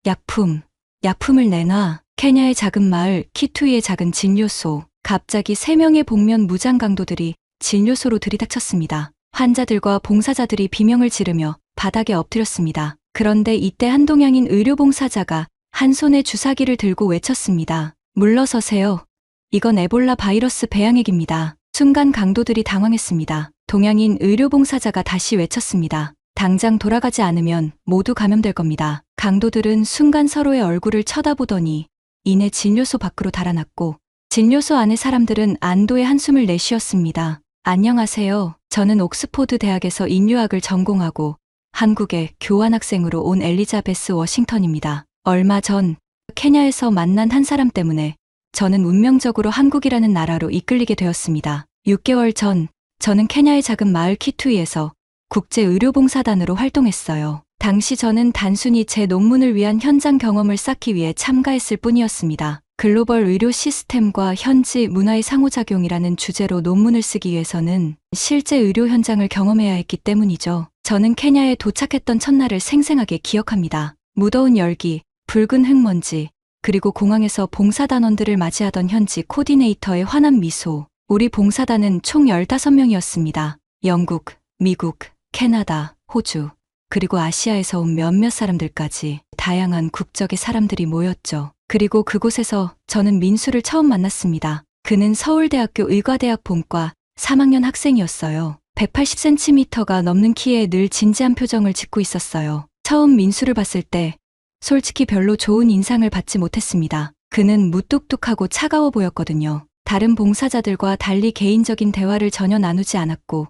약품을 내놔. 케냐의 작은 마을 키투이의 작은 진료소. 갑자기 3명의 복면 무장 강도들이 진료소로 들이닥쳤습니다. 환자들과 봉사자들이 비명을 지르며 바닥에 엎드렸습니다. 그런데 이때 한 동양인 의료봉사자가 한 손에 주사기를 들고 외쳤습니다. 물러서세요. 이건 에볼라 바이러스 배양액입니다. 순간 강도들이 당황했습니다. 동양인 의료봉사자가 다시 외쳤습니다. 당장 돌아가지 않으면 모두 감염될 겁니다. 강도들은 순간 서로의 얼굴을 쳐다보더니 이내 진료소 밖으로 달아났고 진료소 안의 사람들은 안도의 한숨을 내쉬었습니다. 안녕하세요. 저는 옥스포드 대학에서 인류학을 전공하고 한국에 교환학생으로 온 엘리자베스 워싱턴입니다. 얼마 전 케냐에서 만난 한 사람 때문에 저는 운명적으로 한국이라는 나라로 이끌리게 되었습니다. 6개월 전 저는 케냐의 작은 마을 키투이에서 국제의료봉사단으로 활동했어요. 당시 저는 단순히 제 논문을 위한 현장 경험을 쌓기 위해 참가했을 뿐이었습니다. 글로벌 의료 시스템과 현지 문화의 상호작용이라는 주제로 논문을 쓰기 위해서는 실제 의료 현장을 경험해야 했기 때문이죠. 저는 케냐에 도착했던 첫날을 생생하게 기억합니다. 무더운 열기, 붉은 흙먼지, 그리고 공항에서 봉사단원들을 맞이하던 현지 코디네이터의 환한 미소. 우리 봉사단은 총 15명이었습니다. 영국, 미국, 캐나다, 호주, 그리고 아시아에서 온 몇몇 사람들까지 다양한 국적의 사람들이 모였죠. 그리고 그곳에서 저는 민수를 처음 만났습니다. 그는 서울대학교 의과대학 본과 3학년 학생이었어요. 180cm가 넘는 키에 늘 진지한 표정을 짓고 있었어요. 처음 민수를 봤을 때 솔직히 별로 좋은 인상을 받지 못했습니다. 그는 무뚝뚝하고 차가워 보였거든요. 다른 봉사자들과 달리 개인적인 대화를 전혀 나누지 않았고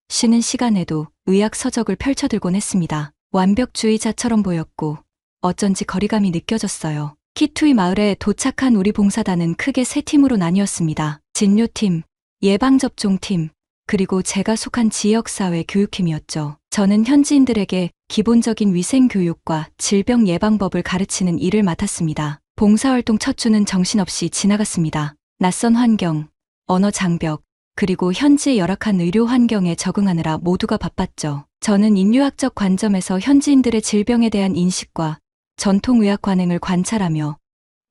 쉬는 시간에도 의학 서적을 펼쳐들곤 했습니다. 완벽주의자처럼 보였고 어쩐지 거리감이 느껴졌어요. 키투이 마을에 도착한 우리 봉사단은 크게 3팀으로 나뉘었습니다. 진료팀, 예방접종팀, 그리고 제가 속한 지역사회 교육팀이었죠. 저는 현지인들에게 기본적인 위생교육과 질병 예방법을 가르치는 일을 맡았습니다. 봉사활동 첫 주는 정신없이 지나갔습니다. 낯선 환경, 언어 장벽, 그리고 현지의 열악한 의료 환경에 적응하느라 모두가 바빴죠. 저는 인류학적 관점에서 현지인들의 질병에 대한 인식과 전통의학 관행을 관찰하며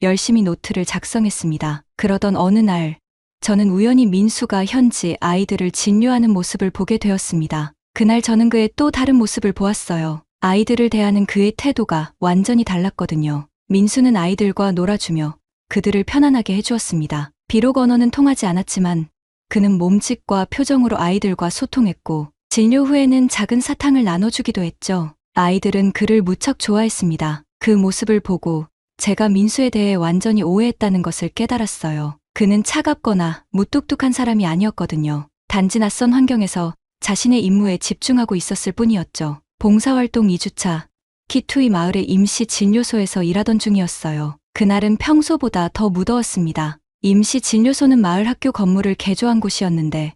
열심히 노트를 작성했습니다. 그러던 어느 날, 저는 우연히 민수가 현지 아이들을 진료하는 모습을 보게 되었습니다. 그날 저는 그의 또 다른 모습을 보았어요. 아이들을 대하는 그의 태도가 완전히 달랐거든요. 민수는 아이들과 놀아주며 그들을 편안하게 해주었습니다. 비록 언어는 통하지 않았지만 그는 몸짓과 표정으로 아이들과 소통했고 진료 후에는 작은 사탕을 나눠주기도 했죠. 아이들은 그를 무척 좋아했습니다. 그 모습을 보고 제가 민수에 대해 완전히 오해했다는 것을 깨달았어요. 그는 차갑거나 무뚝뚝한 사람이 아니었거든요. 단지 낯선 환경에서 자신의 임무에 집중하고 있었을 뿐이었죠. 봉사활동 2주차, 키투이 마을의 임시 진료소에서 일하던 중이었어요. 그날은 평소보다 더 무더웠습니다. 임시 진료소는 마을 학교 건물을 개조한 곳이었는데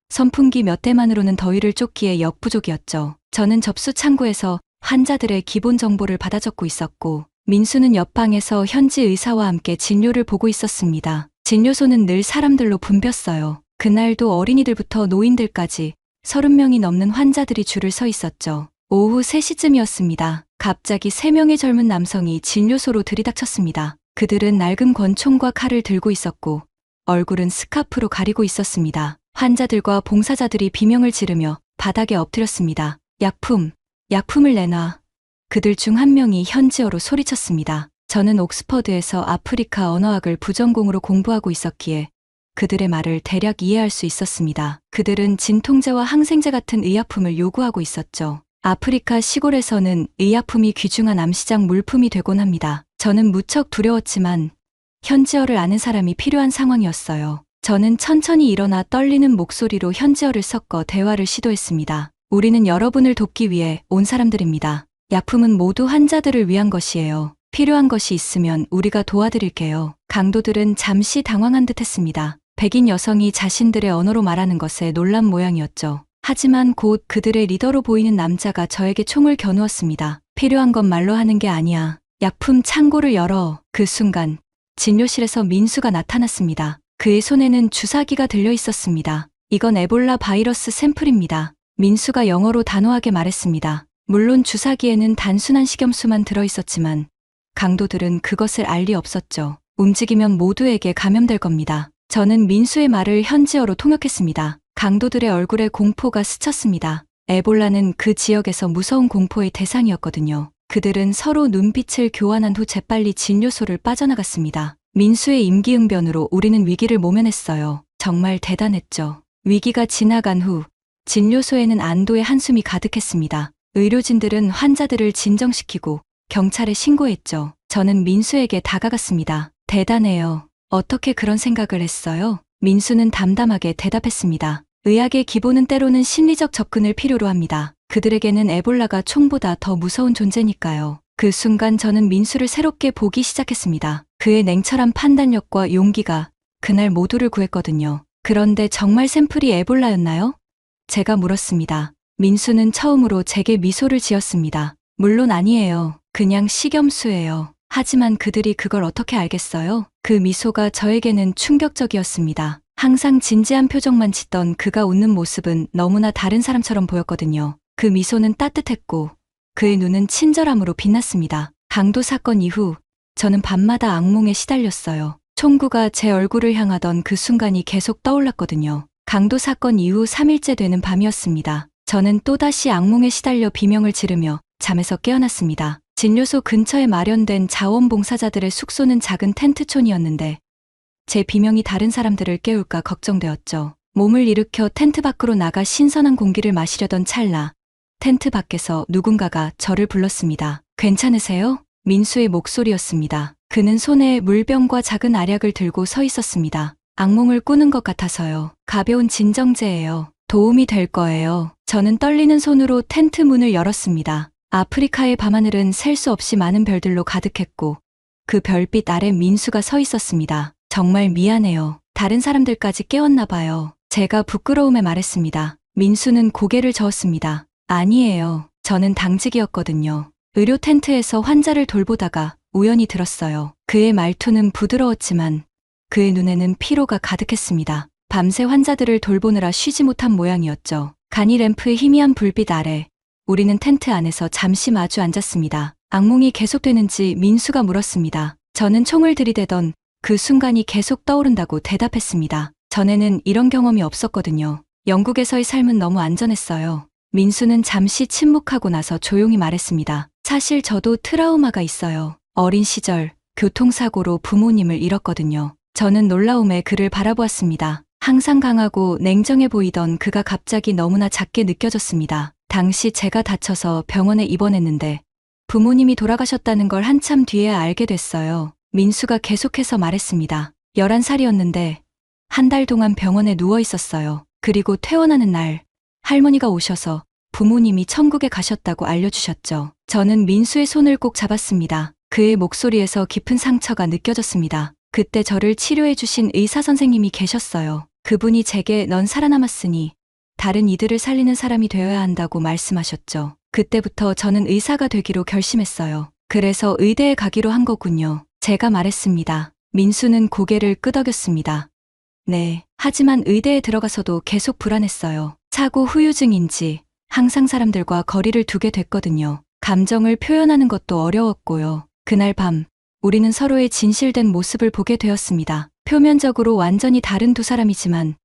선풍기 몇 대만으로는 더위를 쫓기에 역부족이었죠. 저는 접수 창구에서 환자들의 기본 정보를 받아 적고 있었고 민수는 옆방에서 현지 의사와 함께 진료를 보고 있었습니다. 진료소는 늘 사람들로 붐볐어요. 그날도 어린이들부터 노인들까지 30명이 넘는 환자들이 줄을 서 있었죠. 오후 3시쯤이었습니다. 갑자기 3명의 젊은 남성이 진료소로 들이닥쳤습니다. 그들은 낡은 권총과 칼을 들고 있었고 얼굴은 스카프로 가리고 있었습니다. 환자들과 봉사자들이 비명을 지르며 바닥에 엎드렸습니다. 약품을 내놔. 그들 중 한 명이 현지어로 소리쳤습니다. 저는 옥스퍼드에서 아프리카 언어학을 부전공으로 공부하고 있었기에 그들의 말을 대략 이해할 수 있었습니다. 그들은 진통제와 항생제 같은 의약품을 요구하고 있었죠. 아프리카 시골에서는 의약품이 귀중한 암시장 물품이 되곤 합니다. 저는 무척 두려웠지만 현지어를 아는 사람이 필요한 상황이었어요. 저는 천천히 일어나 떨리는 목소리로 현지어를 섞어 대화를 시도했습니다. 우리는 여러분을 돕기 위해 온 사람들입니다. 약품은 모두 환자들을 위한 것이에요. 필요한 것이 있으면 우리가 도와드릴게요. 강도들은 잠시 당황한 듯 했습니다. 백인 여성이 자신들의 언어로 말하는 것에 놀란 모양이었죠. 하지만 곧 그들의 리더로 보이는 남자가 저에게 총을 겨누었습니다. 필요한 건 말로 하는 게 아니야. 약품 창고를 열어. 그 순간 진료실에서 민수가 나타났습니다. 그의 손에는 주사기가 들려 있었습니다. 이건 에볼라 바이러스 샘플입니다. 민수가 영어로 단호하게 말했습니다. 물론 주사기에는 단순한 식염수만 들어 있었지만 강도들은 그것을 알 리 없었죠. 움직이면 모두에게 감염될 겁니다. 저는 민수의 말을 현지어로 통역했습니다. 강도들의 얼굴에 공포가 스쳤습니다. 에볼라는 그 지역에서 무서운 공포의 대상이었거든요. 그들은 서로 눈빛을 교환한 후 재빨리 진료소를 빠져나갔습니다. 민수의 임기응변으로 우리는 위기를 모면했어요. 정말 대단했죠. 위기가 지나간 후 진료소에는 안도의 한숨이 가득했습니다. 의료진들은 환자들을 진정시키고 경찰에 신고했죠. 저는 민수에게 다가갔습니다. 대단해요. 어떻게 그런 생각을 했어요? 민수는 담담하게 대답했습니다. 의학의 기본은 때로는 심리적 접근을 필요로 합니다. 그들에게는 에볼라가 총보다 더 무서운 존재니까요. 그 순간 저는 민수를 새롭게 보기 시작했습니다. 그의 냉철한 판단력과 용기가 그날 모두를 구했거든요. 그런데 정말 샘플이 에볼라였나요? 제가 물었습니다. 민수는 처음으로 제게 미소를 지었습니다. 물론 아니에요. 그냥 식염수예요. 하지만 그들이 그걸 어떻게 알겠어요? 그 미소가 저에게는 충격적이었습니다. 항상 진지한 표정만 짓던 그가 웃는 모습은 너무나 다른 사람처럼 보였거든요. 그 미소는 따뜻했고 그의 눈은 친절함으로 빛났습니다. 강도 사건 이후 저는 밤마다 악몽에 시달렸어요. 총구가 제 얼굴을 향하던 그 순간이 계속 떠올랐거든요. 강도 사건 이후 3일째 되는 밤이었습니다. 저는 또다시 악몽에 시달려 비명을 지르며 잠에서 깨어났습니다. 진료소 근처에 마련된 자원봉사자들의 숙소는 작은 텐트촌이었는데 제 비명이 다른 사람들을 깨울까 걱정되었죠. 몸을 일으켜 텐트 밖으로 나가 신선한 공기를 마시려던 찰나 텐트 밖에서 누군가가 저를 불렀습니다. 괜찮으세요? 민수의 목소리였습니다. 그는 손에 물병과 작은 알약을 들고 서 있었습니다. 악몽을 꾸는 것 같아서요. 가벼운 진정제예요. 도움이 될 거예요. 저는 떨리는 손으로 텐트 문을 열었습니다. 아프리카의 밤하늘은 셀 수 없이 많은 별들로 가득했고 그 별빛 아래 민수가 서 있었습니다. 정말 미안해요. 다른 사람들까지 깨웠나 봐요. 제가 부끄러움에 말했습니다. 민수는 고개를 저었습니다. 아니에요. 저는 당직이었거든요. 의료 텐트에서 환자를 돌보다가 우연히 들었어요. 그의 말투는 부드러웠지만 그의 눈에는 피로가 가득했습니다. 밤새 환자들을 돌보느라 쉬지 못한 모양이었죠. 간이 램프의 희미한 불빛 아래 우리는 텐트 안에서 잠시 마주 앉았습니다. 악몽이 계속되는지 민수가 물었습니다. 저는 총을 들이대던 그 순간이 계속 떠오른다고 대답했습니다. 전에는 이런 경험이 없었거든요. 영국에서의 삶은 너무 안전했어요. 민수는 잠시 침묵하고 나서 조용히 말했습니다. 사실 저도 트라우마가 있어요. 어린 시절 교통사고로 부모님을 잃었거든요. 저는 놀라움에 그를 바라보았습니다. 항상 강하고 냉정해 보이던 그가 갑자기 너무나 작게 느껴졌습니다. 당시 제가 다쳐서 병원에 입원했는데 부모님이 돌아가셨다는 걸 한참 뒤에야 알게 됐어요. 민수가 계속해서 말했습니다. 11살이었는데 한 달 동안 병원에 누워 있었어요. 그리고 퇴원하는 날 할머니가 오셔서 부모님이 천국에 가셨다고 알려주셨죠. 저는 민수의 손을 꼭 잡았습니다. 그의 목소리에서 깊은 상처가 느껴졌습니다. 그때 저를 치료해 주신 의사 선생님이 계셨어요. 그분이 제게 넌 살아남았으니 다른 이들을 살리는 사람이 되어야 한다고 말씀하셨죠. 그때부터 저는 의사가 되기로 결심했어요. 그래서 의대에 가기로 한 거군요. 제가 말했습니다. 민수는 고개를 끄덕였습니다. 네. 하지만 의대에 들어가서도 계속 불안했어요. 사고 후유증인지 항상 사람들과 거리를 두게 됐거든요. 감정을 표현하는 것도 어려웠고요. 그날 밤 우리는 서로의 진실된 모습을 보게 되었습니다. 표면적으로 완전히 다른 두 사람이지만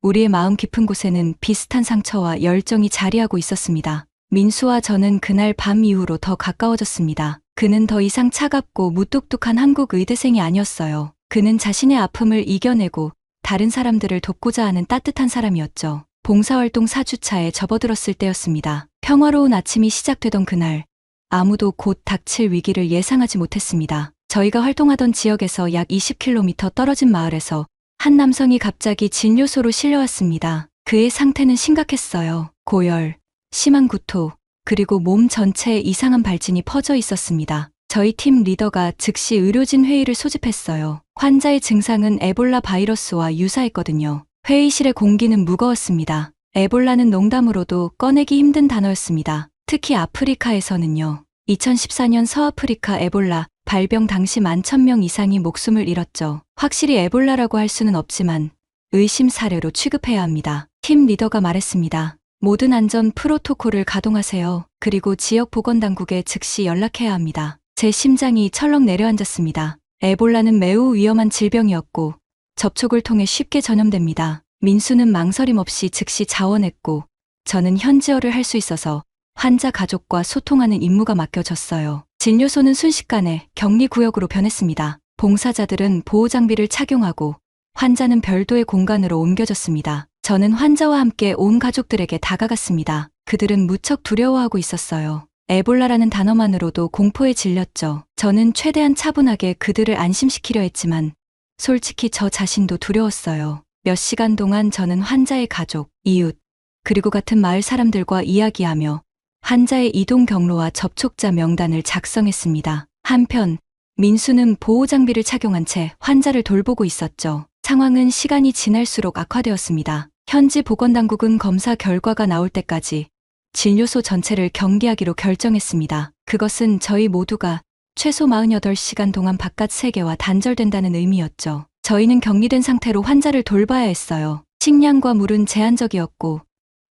우리의 마음 깊은 곳에는 비슷한 상처와 열정이 자리하고 있었습니다. 민수와 저는 그날 밤 이후로 더 가까워졌습니다. 그는 더 이상 차갑고 무뚝뚝한 한국 의대생이 아니었어요. 그는 자신의 아픔을 이겨내고 다른 사람들을 돕고자 하는 따뜻한 사람이었죠. 봉사활동 4주차에 접어들었을 때였습니다. 평화로운 아침이 시작되던 그날, 아무도 곧 닥칠 위기를 예상하지 못했습니다. 저희가 활동하던 지역에서 약 20km 떨어진 마을에서 한 남성이 갑자기 진료소로 실려왔습니다. 그의 상태는 심각했어요. 고열, 심한 구토, 그리고 몸 전체에 이상한 발진이 퍼져 있었습니다. 저희 팀 리더가 즉시 의료진 회의를 소집했어요. 환자의 증상은 에볼라 바이러스와 유사했거든요. 회의실의 공기는 무거웠습니다. 에볼라는 농담으로도 꺼내기 힘든 단어였습니다. 특히 아프리카에서는요. 2014년 서아프리카 에볼라 발병 당시 11,000명 이상이 목숨을 잃었죠. 확실히 에볼라라고 할 수는 없지만 의심 사례로 취급해야 합니다. 팀 리더가 말했습니다. 모든 안전 프로토콜을 가동하세요. 그리고 지역 보건당국에 즉시 연락해야 합니다. 제 심장이 철렁 내려앉았습니다. 에볼라는 매우 위험한 질병이었고 접촉을 통해 쉽게 전염됩니다. 민수는 망설임 없이 즉시 자원했고 저는 현지어를 할 수 있어서 환자 가족과 소통하는 임무가 맡겨졌어요. 진료소는 순식간에 격리구역으로 변했습니다. 봉사자들은 보호장비를 착용하고 환자는 별도의 공간으로 옮겨졌습니다. 저는 환자와 함께 온 가족들에게 다가갔습니다. 그들은 무척 두려워하고 있었어요. 에볼라라는 단어만으로도 공포에 질렸죠. 저는 최대한 차분하게 그들을 안심시키려 했지만 솔직히 저 자신도 두려웠어요. 몇 시간 동안 저는 환자의 가족, 이웃, 그리고 같은 마을 사람들과 이야기하며 환자의 이동 경로와 접촉자 명단을 작성했습니다. 한편 민수는 보호장비를 착용한 채 환자를 돌보고 있었죠. 상황은 시간이 지날수록 악화되었습니다. 현지 보건당국은 검사 결과가 나올 때까지 진료소 전체를 경계하기로 결정했습니다. 그것은 저희 모두가 최소 48시간 동안 바깥 세계와 단절된다는 의미였죠. 저희는 격리된 상태로 환자를 돌봐야 했어요. 식량과 물은 제한적이었고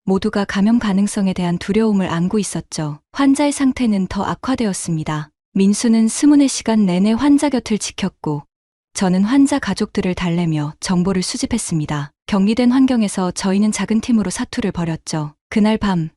모두가 감염 가능성에 대한 두려움을 안고 있었죠. 환자의 상태는 더 악화되었습니다. 민수는 24시간 내내 환자 곁을 지켰고 저는 환자 가족들을 달래며 정보를 수집했습니다. 격리된 환경에서 저희는 작은 팀으로 사투를 벌였죠. 그날 밤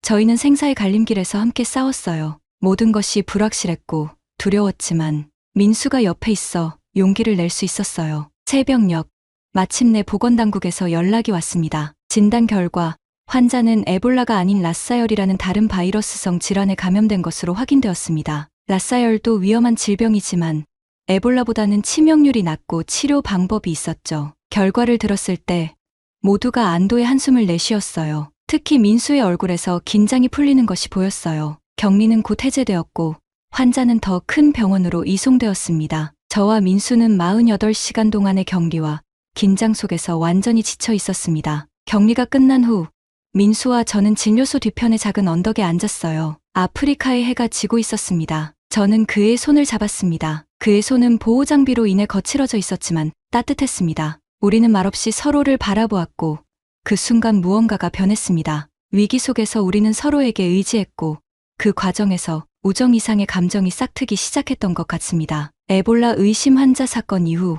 저희는 생사의 갈림길에서 함께 싸웠어요. 모든 것이 불확실했고 두려웠지만 민수가 옆에 있어 용기를 낼 수 있었어요. 새벽녘 마침내 보건당국에서 연락이 왔습니다. 진단 결과 환자는 에볼라가 아닌 라사열이라는 다른 바이러스성 질환에 감염된 것으로 확인되었습니다. 라사열도 위험한 질병이지만 에볼라보다는 치명률이 낮고 치료 방법이 있었죠. 결과를 들었을 때 모두가 안도의 한숨을 내쉬었어요. 특히 민수의 얼굴에서 긴장이 풀리는 것이 보였어요. 격리는 곧 해제되었고 환자는 더 큰 병원으로 이송되었습니다. 저와 민수는 48시간 동안의 격리와 긴장 속에서 완전히 지쳐 있었습니다. 격리가 끝난 후 민수와 저는 진료소 뒤편의 작은 언덕에 앉았어요. 아프리카의 해가 지고 있었습니다. 저는 그의 손을 잡았습니다. 그의 손은 보호장비로 인해 거칠어져 있었지만 따뜻했습니다. 우리는 말없이 서로를 바라보았고 그 순간 무언가가 변했습니다. 위기 속에서 우리는 서로에게 의지했고 그 과정에서 우정 이상의 감정이 싹트기 시작했던 것 같습니다. 에볼라 의심 환자 사건 이후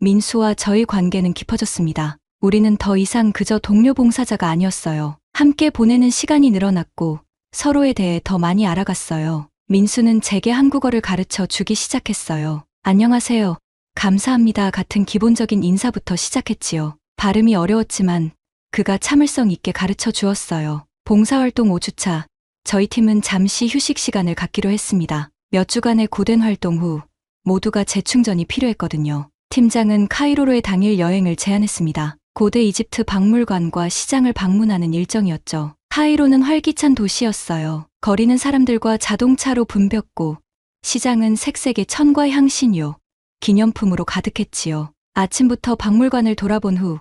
민수와 저의 관계는 깊어졌습니다. 우리는 더 이상 그저 동료 봉사자가 아니었어요. 함께 보내는 시간이 늘어났고 서로에 대해 더 많이 알아갔어요. 민수는 제게 한국어를 가르쳐 주기 시작했어요. 안녕하세요. 감사합니다 같은 기본적인 인사부터 시작했지요. 발음이 어려웠지만 그가 참을성 있게 가르쳐 주었어요. 봉사활동 5주차, 저희 팀은 잠시 휴식 시간을 갖기로 했습니다. 몇 주간의 고된 활동 후 모두가 재충전이 필요했거든요. 팀장은 카이로로의 당일 여행을 제안했습니다. 고대 이집트 박물관과 시장을 방문하는 일정이었죠. 카이로는 활기찬 도시였어요. 거리는 사람들과 자동차로 붐볐고 시장은 색색의 천과 향신료, 기념품으로 가득했지요. 아침부터 박물관을 돌아본 후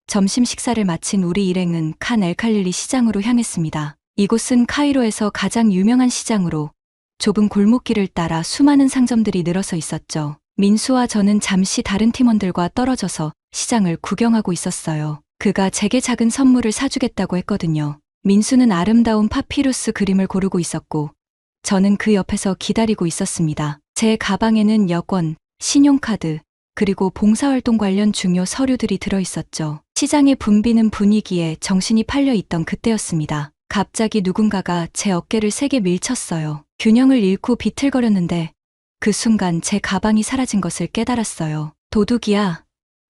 점심 식사를 마친 우리 일행은 칸 엘칼릴리 시장으로 향했습니다. 이곳은 카이로에서 가장 유명한 시장으로 좁은 골목길을 따라 수많은 상점들이 늘어서 있었죠. 민수와 저는 잠시 다른 팀원들과 떨어져서 시장을 구경하고 있었어요. 그가 제게 작은 선물을 사주겠다고 했거든요. 민수는 아름다운 파피루스 그림을 고르고 있었고 저는 그 옆에서 기다리고 있었습니다. 제 가방에는 여권, 신용카드, 그리고 봉사활동 관련 중요 서류들이 들어있었죠. 시장의 붐비는 분위기에 정신이 팔려 있던 그때였습니다. 갑자기 누군가가 제 어깨를 세게 밀쳤어요. 균형을 잃고 비틀거렸는데 그 순간 제 가방이 사라진 것을 깨달았어요. 도둑이야.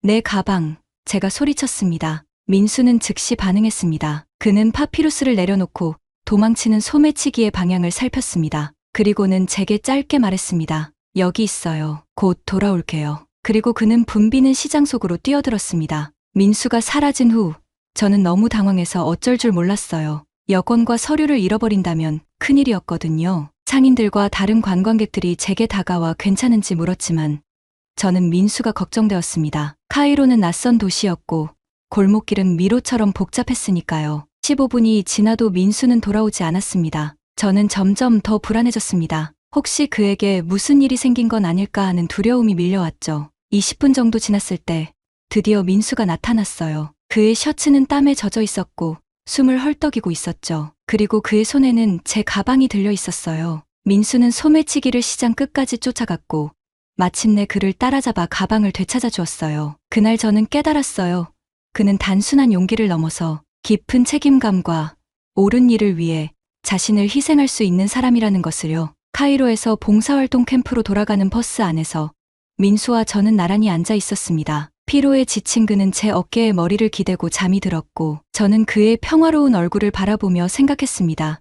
내 가방. 제가 소리쳤습니다. 민수는 즉시 반응했습니다. 그는 파피루스를 내려놓고 도망치는 소매치기의 방향을 살폈습니다. 그리고는 제게 짧게 말했습니다. 여기 있어요. 곧 돌아올게요. 그리고 그는 붐비는 시장 속으로 뛰어들었습니다. 민수가 사라진 후 저는 너무 당황해서 어쩔 줄 몰랐어요. 여권과 서류를 잃어버린다면 큰일이었거든요. 상인들과 다른 관광객들이 제게 다가와 괜찮은지 물었지만 저는 민수가 걱정되었습니다. 카이로는 낯선 도시였고 골목길은 미로처럼 복잡했으니까요. 15분이 지나도 민수는 돌아오지 않았습니다. 저는 점점 더 불안해졌습니다. 혹시 그에게 무슨 일이 생긴 건 아닐까 하는 두려움이 밀려왔죠. 20분 정도 지났을 때 드디어 민수가 나타났어요. 그의 셔츠는 땀에 젖어 있었고 숨을 헐떡이고 있었죠. 그리고 그의 손에는 제 가방이 들려 있었어요. 민수는 소매치기를 시장 끝까지 쫓아갔고 마침내 그를 따라잡아 가방을 되찾아 주었어요. 그날 저는 깨달았어요. 그는 단순한 용기를 넘어서 깊은 책임감과 옳은 일을 위해 자신을 희생할 수 있는 사람이라는 것을요. 카이로에서 봉사활동 캠프로 돌아가는 버스 안에서 민수와 저는 나란히 앉아 있었습니다. 피로에 지친 그는 제 어깨에 머리를 기대고 잠이 들었고 저는 그의 평화로운 얼굴을 바라보며 생각했습니다.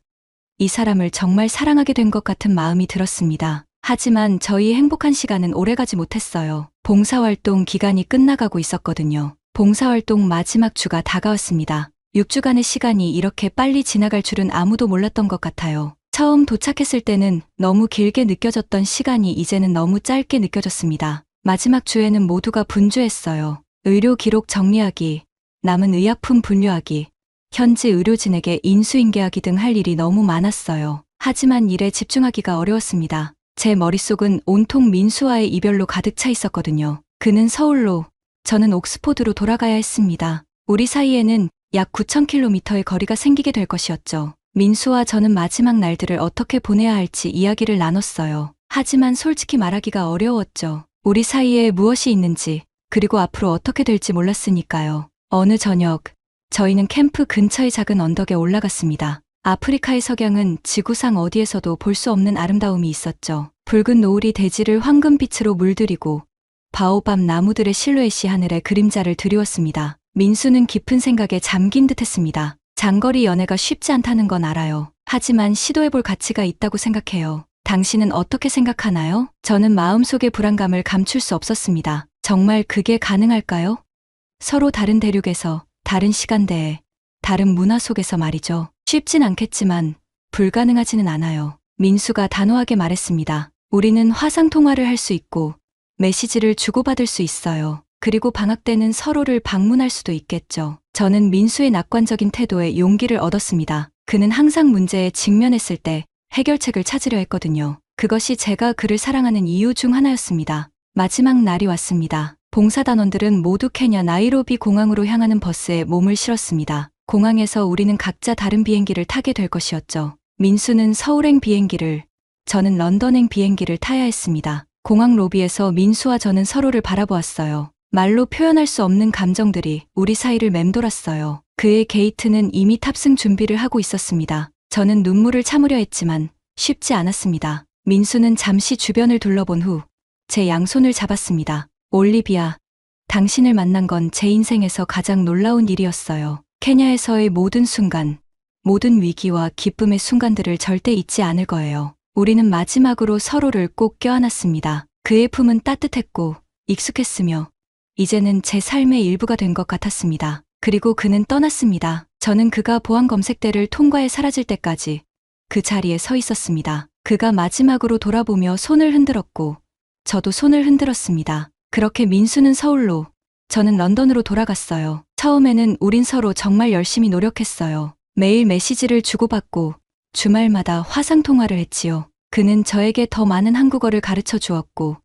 이 사람을 정말 사랑하게 된 것 같은 마음이 들었습니다. 하지만 저희의 행복한 시간은 오래가지 못했어요. 봉사활동 기간이 끝나가고 있었거든요. 봉사활동 마지막 주가 다가왔습니다. 6주간의 시간이 이렇게 빨리 지나갈 줄은 아무도 몰랐던 것 같아요. 처음 도착했을 때는 너무 길게 느껴졌던 시간이 이제는 너무 짧게 느껴졌습니다. 마지막 주에는 모두가 분주했어요. 의료 기록 정리하기, 남은 의약품 분류하기, 현지 의료진에게 인수인계하기 등 할 일이 너무 많았어요. 하지만 일에 집중하기가 어려웠습니다. 제 머릿속은 온통 민수와의 이별로 가득 차 있었거든요. 그는 서울로, 저는 옥스포드로 돌아가야 했습니다. 우리 사이에는 약 9,000km의 거리가 생기게 될 것이었죠. 민수와 저는 마지막 날들을 어떻게 보내야 할지 이야기를 나눴어요. 하지만 솔직히 말하기가 어려웠죠. 우리 사이에 무엇이 있는지, 그리고 앞으로 어떻게 될지 몰랐으니까요. 어느 저녁, 저희는 캠프 근처의 작은 언덕에 올라갔습니다. 아프리카의 석양은 지구상 어디에서도 볼 수 없는 아름다움이 있었죠. 붉은 노을이 대지를 황금빛으로 물들이고 바오밥 나무들의 실루엣이 하늘에 그림자를 드리웠습니다. 민수는 깊은 생각에 잠긴 듯 했습니다. 장거리 연애가 쉽지 않다는 건 알아요. 하지만 시도해볼 가치가 있다고 생각해요. 당신은 어떻게 생각하나요? 저는 마음속의 불안감을 감출 수 없었습니다. 정말 그게 가능할까요? 서로 다른 대륙에서, 다른 시간대에, 다른 문화 속에서 말이죠. 쉽진 않겠지만 불가능하지는 않아요. 민수가 단호하게 말했습니다. 우리는 화상통화를 할 수 있고 메시지를 주고받을 수 있어요. 그리고 방학 때는 서로를 방문할 수도 있겠죠. 저는 민수의 낙관적인 태도에 용기를 얻었습니다. 그는 항상 문제에 직면했을 때 해결책을 찾으려 했거든요. 그것이 제가 그를 사랑하는 이유 중 하나였습니다. 마지막 날이 왔습니다. 봉사단원들은 모두 케냐 나이로비 공항으로 향하는 버스에 몸을 실었습니다. 공항에서 우리는 각자 다른 비행기를 타게 될 것이었죠. 민수는 서울행 비행기를, 저는 런던행 비행기를 타야 했습니다. 공항 로비에서 민수와 저는 서로를 바라보았어요. 말로 표현할 수 없는 감정들이 우리 사이를 맴돌았어요. 그의 게이트는 이미 탑승 준비를 하고 있었습니다. 저는 눈물을 참으려 했지만 쉽지 않았습니다. 민수는 잠시 주변을 둘러본 후 제 양손을 잡았습니다. 올리비아, 당신을 만난 건 제 인생에서 가장 놀라운 일이었어요. 케냐에서의 모든 순간, 모든 위기와 기쁨의 순간들을 절대 잊지 않을 거예요. 우리는 마지막으로 서로를 꼭 껴안았습니다. 그의 품은 따뜻했고 익숙했으며 이제는 제 삶의 일부가 된 것 같았습니다. 그리고 그는 떠났습니다. 저는 그가 보안 검색대를 통과해 사라질 때까지 그 자리에 서 있었습니다. 그가 마지막으로 돌아보며 손을 흔들었고 저도 손을 흔들었습니다. 그렇게 민수는 서울로, 저는 런던으로 돌아갔어요. 처음에는 우린 서로 정말 열심히 노력했어요. 매일 메시지를 주고받고 주말마다 화상통화를 했지요. 그는 저에게 더 많은 한국어를 가르쳐 주었고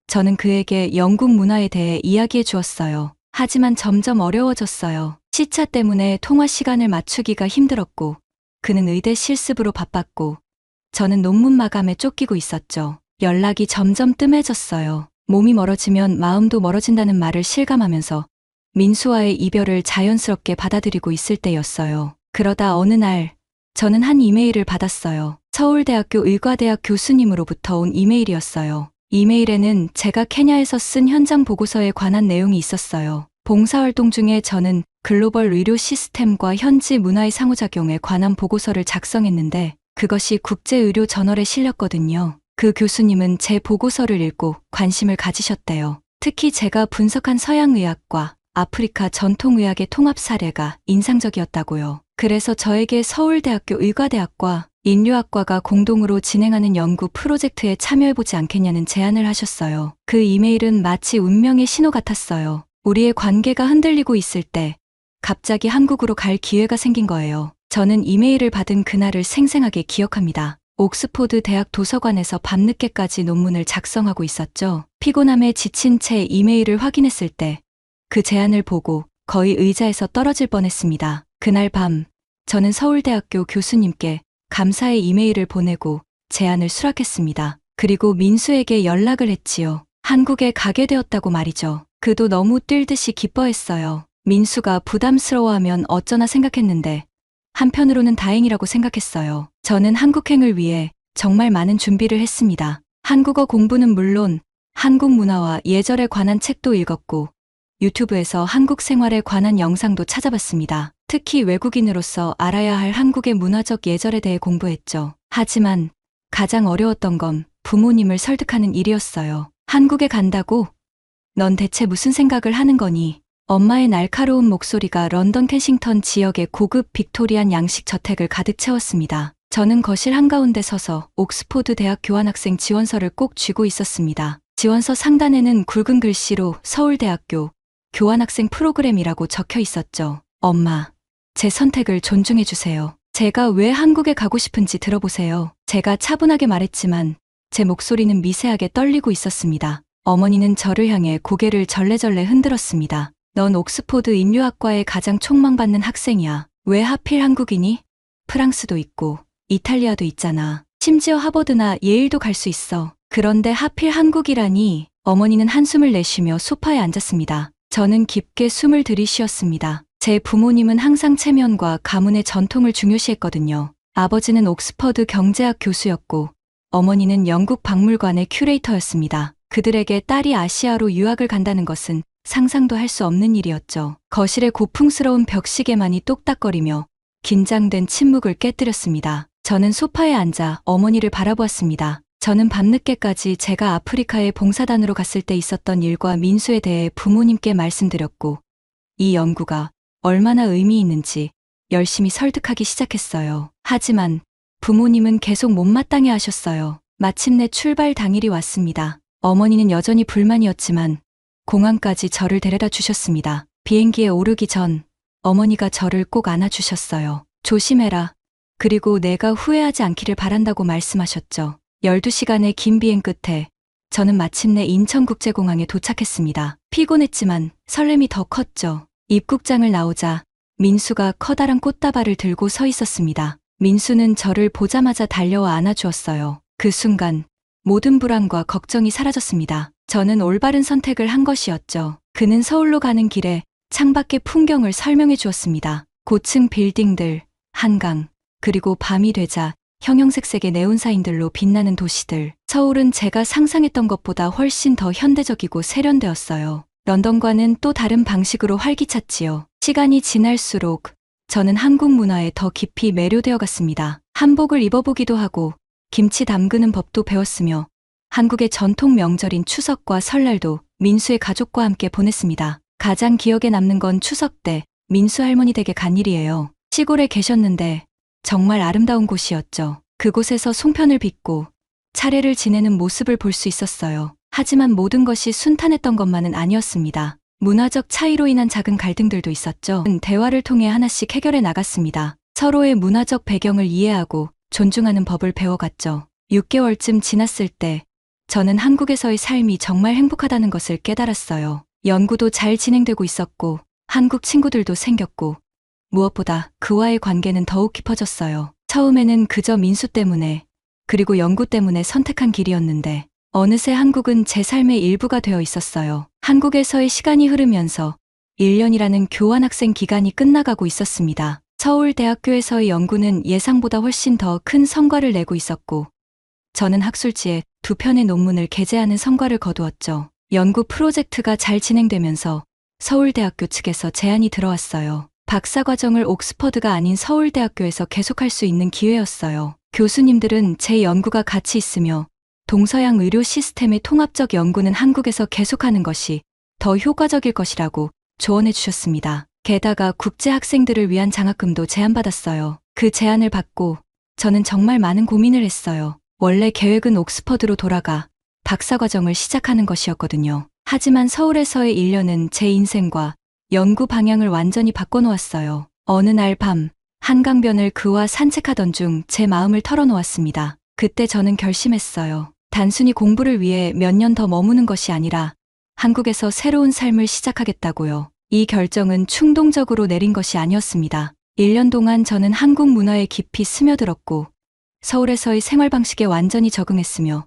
저는 그에게 영국 문화에 대해 이야기해 주었어요. 하지만 점점 어려워졌어요. 시차 때문에 통화 시간을 맞추기가 힘들었고 그는 의대 실습으로 바빴고 저는 논문 마감에 쫓기고 있었죠. 연락이 점점 뜸해졌어요. 몸이 멀어지면 마음도 멀어진다는 말을 실감하면서 민수와의 이별을 자연스럽게 받아들이고 있을 때였어요. 그러다 어느 날 저는 한 이메일을 받았어요. 서울대학교 의과대학 교수님으로부터 온 이메일이었어요. 이메일에는 제가 케냐에서 쓴 현장 보고서에 관한 내용이 있었어요. 봉사활동 중에 저는 글로벌 의료 시스템과 현지 문화의 상호작용에 관한 보고서를 작성했는데 그것이 국제의료 저널에 실렸거든요. 그 교수님은 제 보고서를 읽고 관심을 가지셨대요. 특히 제가 분석한 서양의학과 아프리카 전통의학의 통합 사례가 인상적이었다고요. 그래서 저에게 서울대학교 의과대학과 인류학과가 공동으로 진행하는 연구 프로젝트에 참여해보지 않겠냐는 제안을 하셨어요. 그 이메일은 마치 운명의 신호 같았어요. 우리의 관계가 흔들리고 있을 때 갑자기 한국으로 갈 기회가 생긴 거예요. 저는 이메일을 받은 그날을 생생하게 기억합니다. 옥스포드 대학 도서관에서 밤늦게까지 논문을 작성하고 있었죠. 피곤함에 지친 채 이메일을 확인했을 때 그 제안을 보고 거의 의자에서 떨어질 뻔했습니다. 그날 밤 저는 서울대학교 교수님께 감사의 이메일을 보내고 제안을 수락했습니다. 그리고 민수에게 연락을 했지요. 한국에 가게 되었다고 말이죠. 그도 너무 뛸 듯이 기뻐했어요. 민수가 부담스러워하면 어쩌나 생각했는데 한편으로는 다행이라고 생각했어요. 저는 한국행을 위해 정말 많은 준비를 했습니다. 한국어 공부는 물론 한국 문화와 예절에 관한 책도 읽었고 유튜브에서 한국 생활에 관한 영상도 찾아봤습니다. 특히 외국인으로서 알아야 할 한국의 문화적 예절에 대해 공부했죠. 하지만 가장 어려웠던 건 부모님을 설득하는 일이었어요. 한국에 간다고? 넌 대체 무슨 생각을 하는 거니? 엄마의 날카로운 목소리가 런던 켄싱턴 지역의 고급 빅토리안 양식 저택을 가득 채웠습니다. 저는 거실 한가운데 서서 옥스포드 대학 교환학생 지원서를 꼭 쥐고 있었습니다. 지원서 상단에는 굵은 글씨로 서울대학교 교환학생 프로그램이라고 적혀 있었죠. 엄마, 제 선택을 존중해 주세요. 제가 왜 한국에 가고 싶은지 들어보세요. 제가 차분하게 말했지만 제 목소리는 미세하게 떨리고 있었습니다. 어머니는 저를 향해 고개를 절레절레 흔들었습니다. 넌 옥스포드 인류학과의 가장 촉망받는 학생이야. 왜 하필 한국이니? 프랑스도 있고 이탈리아도 있잖아. 심지어 하버드나 예일도 갈 수 있어. 그런데 하필 한국이라니. 어머니는 한숨을 내쉬며 소파에 앉았습니다. 저는 깊게 숨을 들이쉬었습니다. 제 부모님은 항상 체면과 가문의 전통을 중요시했거든요. 아버지는 옥스퍼드 경제학 교수였고 어머니는 영국 박물관의 큐레이터였습니다. 그들에게 딸이 아시아로 유학을 간다는 것은 상상도 할 수 없는 일이었죠. 거실의 고풍스러운 벽시계만이 똑딱거리며 긴장된 침묵을 깨뜨렸습니다. 저는 소파에 앉아 어머니를 바라보았습니다. 저는 밤늦게까지 제가 아프리카에 봉사단으로 갔을 때 있었던 일과 민수에 대해 부모님께 말씀드렸고 이 연구가 얼마나 의미 있는지 열심히 설득하기 시작했어요. 하지만 부모님은 계속 못마땅해 하셨어요. 마침내 출발 당일이 왔습니다. 어머니는 여전히 불만이었지만 공항까지 저를 데려다 주셨습니다. 비행기에 오르기 전 어머니가 저를 꼭 안아주셨어요. 조심해라. 그리고 내가 후회하지 않기를 바란다고 말씀하셨죠. 12시간의 긴 비행 끝에 저는 마침내 인천국제공항에 도착했습니다. 피곤했지만 설렘이 더 컸죠. 입국장을 나오자 민수가 커다란 꽃다발을 들고 서 있었습니다. 민수는 저를 보자마자 달려와 안아주었어요. 그 순간 모든 불안과 걱정이 사라졌습니다. 저는 올바른 선택을 한 것이었죠. 그는 서울로 가는 길에 창밖의 풍경을 설명해 주었습니다. 고층 빌딩들, 한강, 그리고 밤이 되자 형형색색의 네온사인들로 빛나는 도시들. 서울은 제가 상상했던 것보다 훨씬 더 현대적이고 세련되었어요. 런던과는 또 다른 방식으로 활기찼지요. 시간이 지날수록 저는 한국 문화에 더 깊이 매료되어 갔습니다. 한복을 입어보기도 하고 김치 담그는 법도 배웠으며 한국의 전통 명절인 추석과 설날도 민수의 가족과 함께 보냈습니다. 가장 기억에 남는 건 추석 때 민수 할머니 댁에 간 일이에요. 시골에 계셨는데 정말 아름다운 곳이었죠. 그곳에서 송편을 빚고 차례를 지내는 모습을 볼 수 있었어요. 하지만 모든 것이 순탄했던 것만은 아니었습니다. 문화적 차이로 인한 작은 갈등들도 있었죠. 대화를 통해 하나씩 해결해 나갔습니다. 서로의 문화적 배경을 이해하고 존중하는 법을 배워갔죠. 6개월쯤 지났을 때 저는 한국에서의 삶이 정말 행복하다는 것을 깨달았어요. 연구도 잘 진행되고 있었고 한국 친구들도 생겼고 무엇보다 그와의 관계는 더욱 깊어졌어요. 처음에는 그저 민수 때문에 그리고 연구 때문에 선택한 길이었는데 어느새 한국은 제 삶의 일부가 되어 있었어요. 한국에서의 시간이 흐르면서 1년이라는 교환학생 기간이 끝나가고 있었습니다. 서울대학교에서의 연구는 예상보다 훨씬 더 큰 성과를 내고 있었고 저는 학술지에 2편의 논문을 게재하는 성과를 거두었죠. 연구 프로젝트가 잘 진행되면서 서울대학교 측에서 제안이 들어왔어요. 박사과정을 옥스퍼드가 아닌 서울대학교에서 계속할 수 있는 기회였어요. 교수님들은 제 연구가 가치 있으며 동서양 의료 시스템의 통합적 연구는 한국에서 계속하는 것이 더 효과적일 것이라고 조언해 주셨습니다. 게다가 국제 학생들을 위한 장학금도 제안받았어요. 그 제안을 받고 저는 정말 많은 고민을 했어요. 원래 계획은 옥스퍼드로 돌아가 박사과정을 시작하는 것이었거든요. 하지만 서울에서의 1년은 제 인생과 연구 방향을 완전히 바꿔놓았어요. 어느 날 밤 한강변을 그와 산책하던 중 제 마음을 털어놓았습니다. 그때 저는 결심했어요. 단순히 공부를 위해 몇 년 더 머무는 것이 아니라 한국에서 새로운 삶을 시작하겠다고요. 이 결정은 충동적으로 내린 것이 아니었습니다. 1년 동안 저는 한국 문화에 깊이 스며들었고 서울에서의 생활 방식에 완전히 적응했으며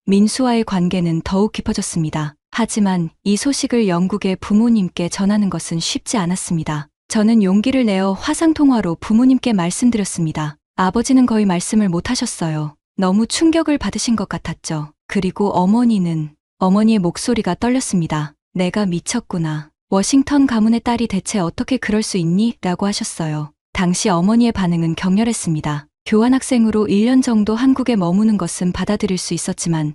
민수와의 관계는 더욱 깊어졌습니다. 하지만 이 소식을 영국의 부모님께 전하는 것은 쉽지 않았습니다. 저는 용기를 내어 화상통화로 부모님께 말씀드렸습니다. 아버지는 거의 말씀을 못 하셨어요. 너무 충격을 받으신 것 같았죠. 그리고 어머니의 목소리가 떨렸습니다. 내가 미쳤구나. 워싱턴 가문의 딸이 대체 어떻게 그럴 수 있니? 라고 하셨어요. 당시 어머니의 반응은 격렬했습니다. 교환학생으로 1년 정도 한국에 머무는 것은 받아들일 수 있었지만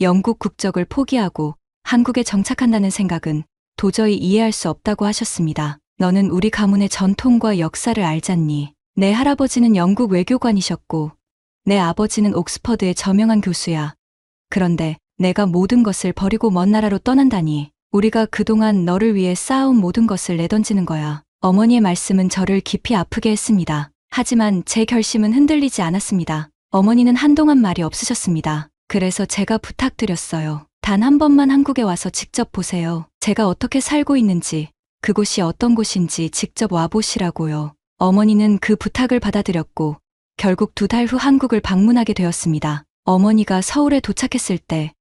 영국 국적을 포기하고 한국에 정착한다는 생각은 도저히 이해할 수 없다고 하셨습니다. 너는 우리 가문의 전통과 역사를 알잖니? 내 할아버지는 영국 외교관이셨고 내 아버지는 옥스퍼드의 저명한 교수야. 그런데 내가 모든 것을 버리고 먼 나라로 떠난다니. 우리가 그동안 너를 위해 쌓아온 모든 것을 내던지는 거야. 어머니의 말씀은 저를 깊이 아프게 했습니다. 하지만 제 결심은 흔들리지 않았습니다. 어머니는 한동안 말이 없으셨습니다. 그래서 제가 부탁드렸어요. 단 한 번만 한국에 와서 직접 보세요. 제가 어떻게 살고 있는지, 그곳이 어떤 곳인지 직접 와보시라고요. 어머니는 그 부탁을 받아들였고 결국 2달 후 한국을 방문하게 되었습니다. 어머니가 서울에 도착했을 때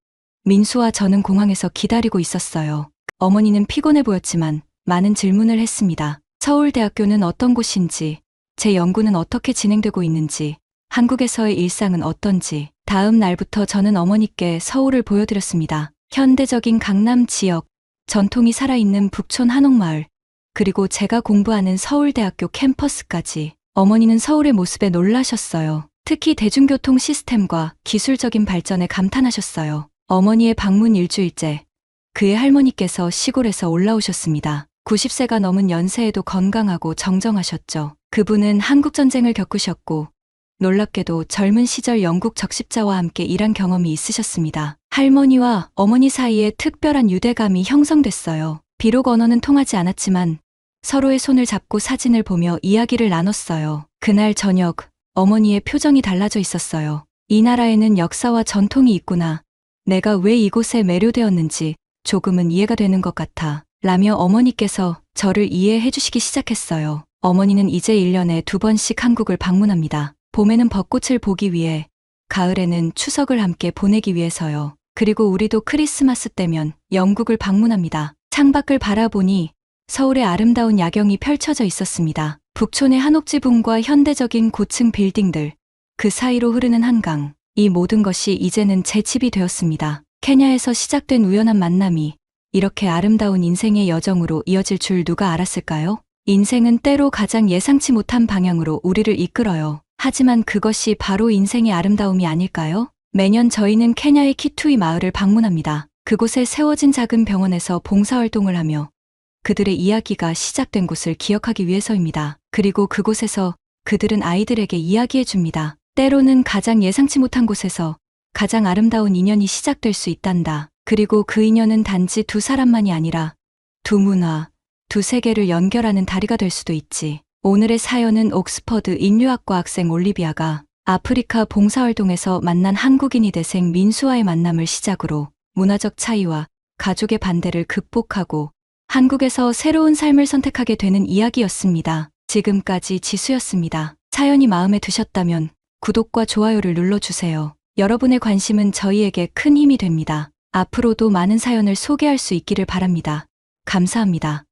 민수와 저는 공항에서 기다리고 있었어요. 어머니는 피곤해 보였지만 많은 질문을 했습니다. 서울대학교는 어떤 곳인지, 제 연구는 어떻게 진행되고 있는지, 한국에서의 일상은 어떤지. 다음 날부터 저는 어머니께 서울을 보여드렸습니다. 현대적인 강남 지역, 전통이 살아있는 북촌 한옥마을, 그리고 제가 공부하는 서울대학교 캠퍼스까지. 어머니는 서울의 모습에 놀라셨어요. 특히 대중교통 시스템과 기술적인 발전에 감탄하셨어요. 어머니의 방문 일주일째, 그의 할머니께서 시골에서 올라오셨습니다. 90세가 넘은 연세에도 건강하고 정정하셨죠. 그분은 한국전쟁을 겪으셨고 놀랍게도 젊은 시절 영국 적십자와 함께 일한 경험이 있으셨습니다. 할머니와 어머니 사이에 특별한 유대감이 형성됐어요. 비록 언어는 통하지 않았지만 서로의 손을 잡고 사진을 보며 이야기를 나눴어요. 그날 저녁 어머니의 표정이 달라져 있었어요. 이 나라에는 역사와 전통이 있구나. 내가 왜 이곳에 매료되었는지 조금은 이해가 되는 것 같아. 라며 어머니께서 저를 이해해 주시기 시작했어요. 어머니는 이제 1년에 2번씩 한국을 방문합니다. 봄에는 벚꽃을 보기 위해, 가을에는 추석을 함께 보내기 위해서요. 그리고 우리도 크리스마스 때면 영국을 방문합니다. 창밖을 바라보니 서울의 아름다운 야경이 펼쳐져 있었습니다. 북촌의 한옥지붕과 현대적인 고층 빌딩들, 그 사이로 흐르는 한강, 이 모든 것이 이제는 제 집이 되었습니다. 케냐에서 시작된 우연한 만남이 이렇게 아름다운 인생의 여정으로 이어질 줄 누가 알았을까요? 인생은 때로 가장 예상치 못한 방향으로 우리를 이끌어요. 하지만 그것이 바로 인생의 아름다움이 아닐까요? 매년 저희는 케냐의 키투이 마을을 방문합니다. 그곳에 세워진 작은 병원에서 봉사활동을 하며 그들의 이야기가 시작된 곳을 기억하기 위해서입니다. 그리고 그곳에서 그들은 아이들에게 이야기해 줍니다. 때로는 가장 예상치 못한 곳에서 가장 아름다운 인연이 시작될 수 있단다. 그리고 그 인연은 단지 2사람만이 아니라 2문화, 2세계를 연결하는 다리가 될 수도 있지. 오늘의 사연은 옥스퍼드 인류학과 학생 올리비아가 아프리카 봉사활동에서 만난 한국인이 대생 민수와의 만남을 시작으로 문화적 차이와 가족의 반대를 극복하고 한국에서 새로운 삶을 선택하게 되는 이야기였습니다. 지금까지 지수였습니다. 사연이 마음에 드셨다면 구독과 좋아요를 눌러주세요. 여러분의 관심은 저희에게 큰 힘이 됩니다. 앞으로도 많은 사연을 소개할 수 있기를 바랍니다. 감사합니다.